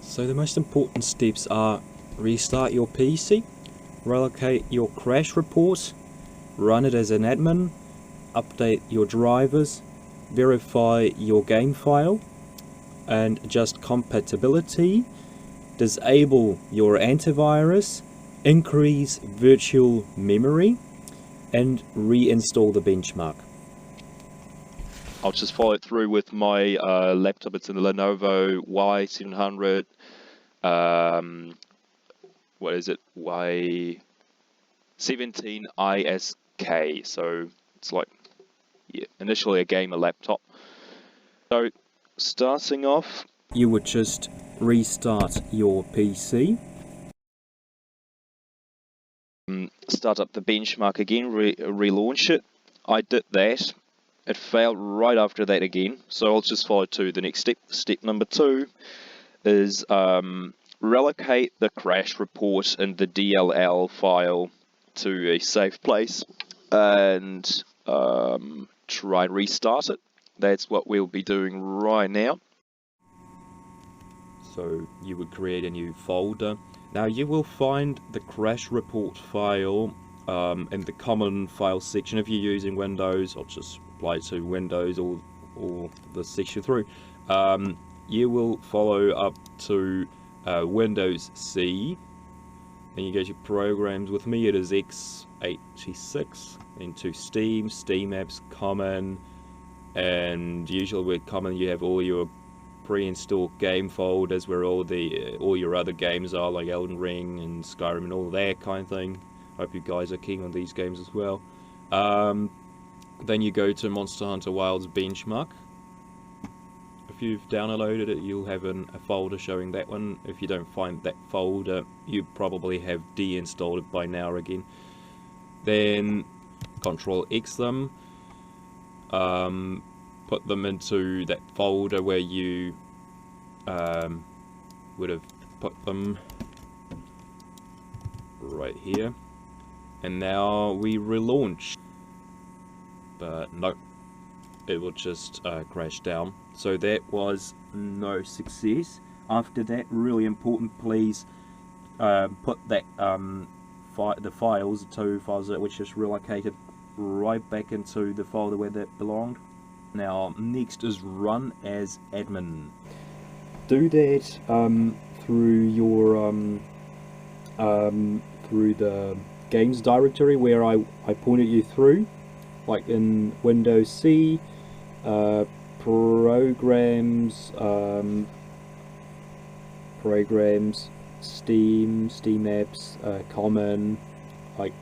So the most important steps are restart your PC, relocate your crash report, run it as an admin, update your drivers, verify your game file, and adjust compatibility, disable your antivirus, increase virtual memory, and reinstall the benchmark. I'll just follow it through with my laptop. It's in the Lenovo Y700. What is it? Y700-17ISK. So it's like, yeah, initially a gamer laptop. So starting off, You would just restart your PC. Start up the benchmark again, relaunch it. I did that. It failed right after that again, so I'll just follow to the next step. Step number 2 is relocate the crash report and the DLL file to a safe place and try and restart it. That's what we'll be doing right now. So you would create a new folder. Now you will find the crash report file in the common file section. If you're using Windows, I'll just apply to Windows or the section through. You will follow up to Windows C. Then you go to Programs. With me it is x86. Then to Steam, Steam Apps, Common, and usually with Common you have all your pre-installed game folders where all your other games are, like Elden Ring and Skyrim and all that kind of thing. Hope you guys are keen on these games as well. Then you go to Monster Hunter Wilds Benchmark. If you've downloaded it, you'll have a folder showing that one. If you don't find that folder, you probably have deinstalled it by now again. Then Control X them. Put them into that folder where you would have put them right here. And now we relaunch, but no, it will just crash down. So that was no success. After that, really important, please put that the files, the 2 files which just relocated, right back into the folder where that belonged. Now next is run as admin. Do that through your through the games directory where I pointed you through, like in Windows C, programs, Steam Apps, Common, like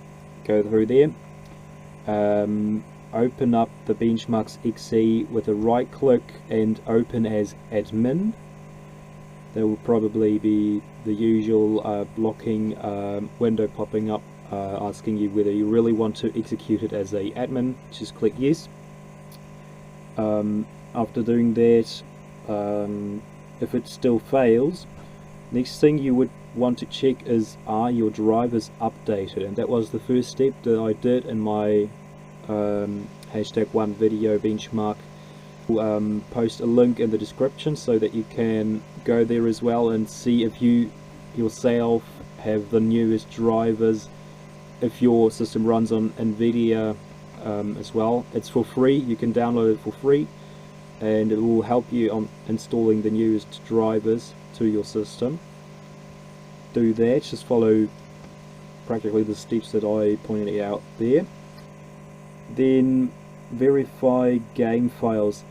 go through there. Open up the Benchmarks XE with a right click and open as admin. There will probably be the usual blocking window popping up asking you whether you really want to execute it as a admin. Just click yes. After doing that, if it still fails, next thing you would want to check is, are your drivers updated? And that was the first step that I did in my #1 video benchmark. We'll post a link in the description so that you can go there as well and see if you yourself have the newest drivers, if your system runs on NVIDIA as well. It's for free, you can download it for free, and it will help you on installing the newest drivers to your system. Do that, just follow practically the steps that I pointed out there. Then verify game files.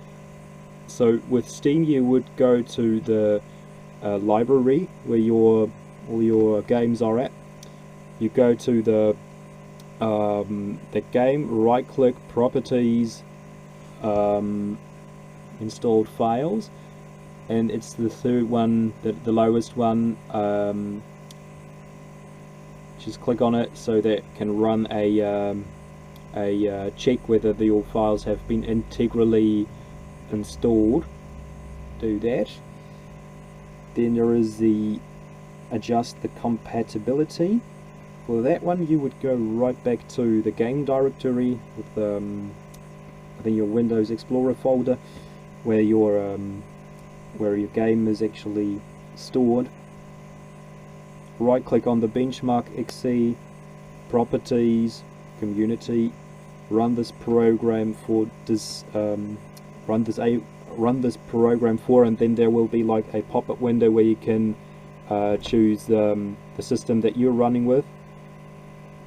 So with Steam you would go to the library where all your games are at. You go to the game, right click, properties, installed files, and it's the third one, the lowest one. Just click on it so that can run a check whether your files have been integrally installed. Do that. Then there is the adjust the compatibility. For that one you would go right back to the game directory with I think your Windows Explorer folder where your game is actually stored. Right click on the benchmark exe, properties, community, run this program for this run this program for, and then there will be like a pop-up window where you can choose the system that you're running with.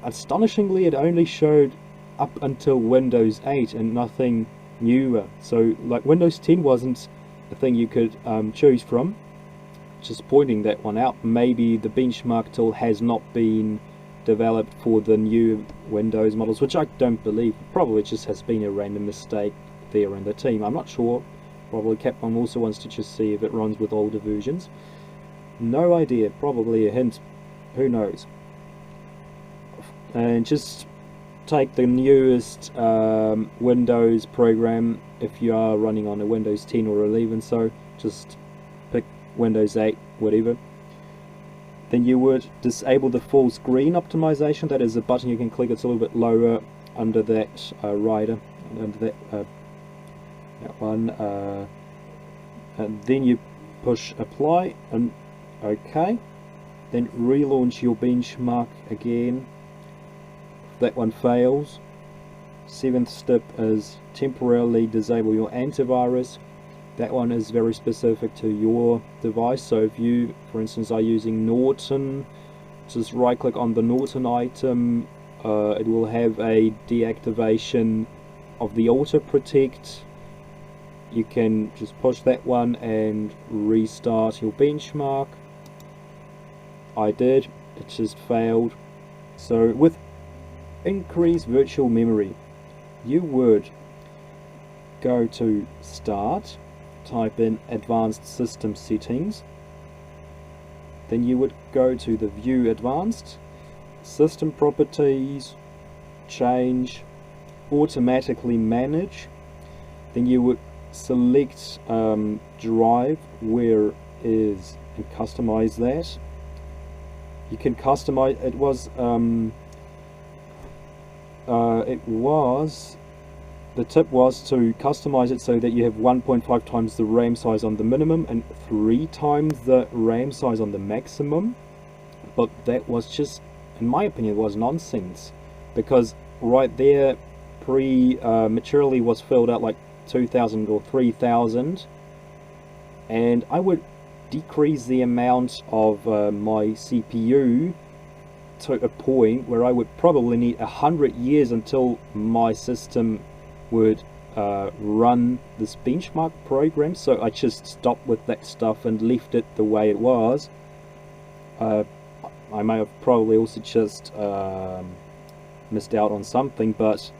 Astonishingly, it only showed up until Windows 8 and nothing newer. So like Windows 10 wasn't a thing you could choose from. Just pointing that one out. Maybe the benchmark tool has not been developed for the new Windows models, which I don't believe. Probably just has been a random mistake there in the team. I'm not sure. Probably Capcom also wants to just see if it runs with older versions. No idea. Probably a hint. Who knows? And just take the newest Windows program if you are running on a Windows 10 or 11. So just pick Windows 8, whatever. Then you would disable the full screen optimization. That is a button you can click. It's a little bit lower under that rider, under that one. And then you push apply and OK. Then relaunch your benchmark again. If that one fails, 7th step is temporarily disable your antivirus. That one is very specific to your device. So if you, for instance, are using Norton, just right click on the Norton item. It will have a deactivation of the auto protect. You can just push that one and restart your benchmark. I did, it just failed. So with increased virtual memory, you would go to Start, type in Advanced System Settings, then you would go to the View Advanced, System Properties, Change, Automatically Manage, then you would select Drive, where is, and customize that. You can customize, the tip was to customize it so that you have 1.5 times the RAM size on the minimum and 3 times the RAM size on the maximum. But that was just, in my opinion, was nonsense, because right there maturely was filled out like 2000 or 3000, and I would decrease the amount of my CPU to a point where I would probably need 100 years until my system would run this benchmark program. So I just stopped with that stuff and left it the way it was. I may have probably also just missed out on something, but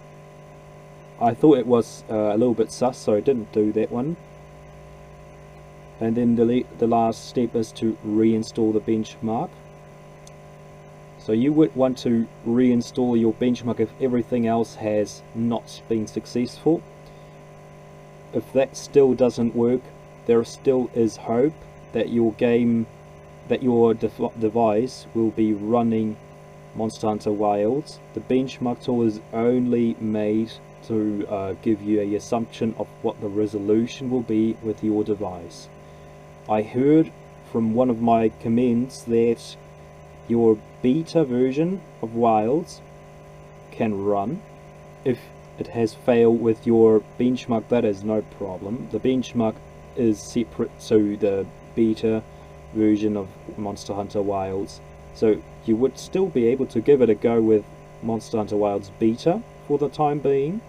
I thought it was a little bit sus, so I didn't do that one. And then the last step is to reinstall the benchmark. So you would want to reinstall your benchmark if everything else has not been successful. If that still doesn't work, there still is hope that your device will be running Monster Hunter Wilds. The benchmark tool is only made to give you an assumption of what the resolution will be with your device. I heard from one of my comments that your beta version of Wilds can run. If it has failed with your benchmark, that is no problem. The benchmark is separate to the beta version of Monster Hunter Wilds, so you would still be able to give it a go with Monster Hunter Wilds beta for the time being,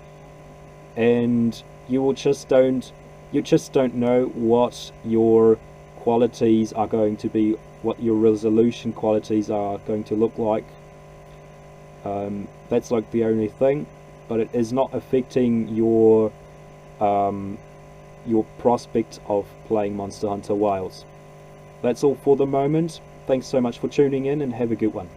and you just don't know what your qualities are going to be, what your resolution qualities are going to look like. That's like the only thing, but it is not affecting your prospect of playing Monster Hunter Wilds. That's all for the moment. Thanks so much for tuning in, and have a good one.